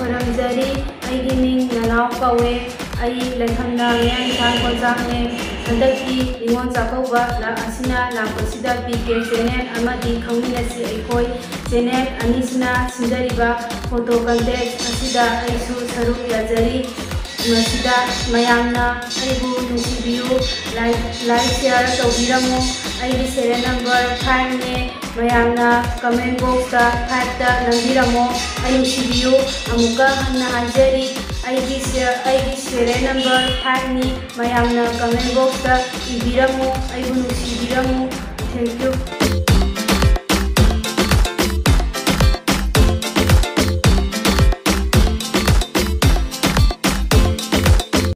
खुरमजरी अगी मिंग ननाव कवे आई लेखमना मेन थान कोजांगने हंदकी निमोन चाकौबा ला असिना लापसिदा पीके चैनल अमदी खंगिनसी अखोई चैनल अनिसना सिंजरिबा फोटो कंटेंट असिदा आइसु सरुक याजरी मसिदा मयामना आइबु नुसिबियु लाइक शेयर तौबिरमु आइगी सेरियल नंबर 5 ने मयामना कमेंट बॉक्स दा 5 दा नंबिरमु आई नुसिबियु अमुका हन्ना हाजरी आइगी सेरियल नंबर 5 नि मयामना कमेंट बॉक्स दा इबिरमु आइबु नुसिबिरमु थैंक यू।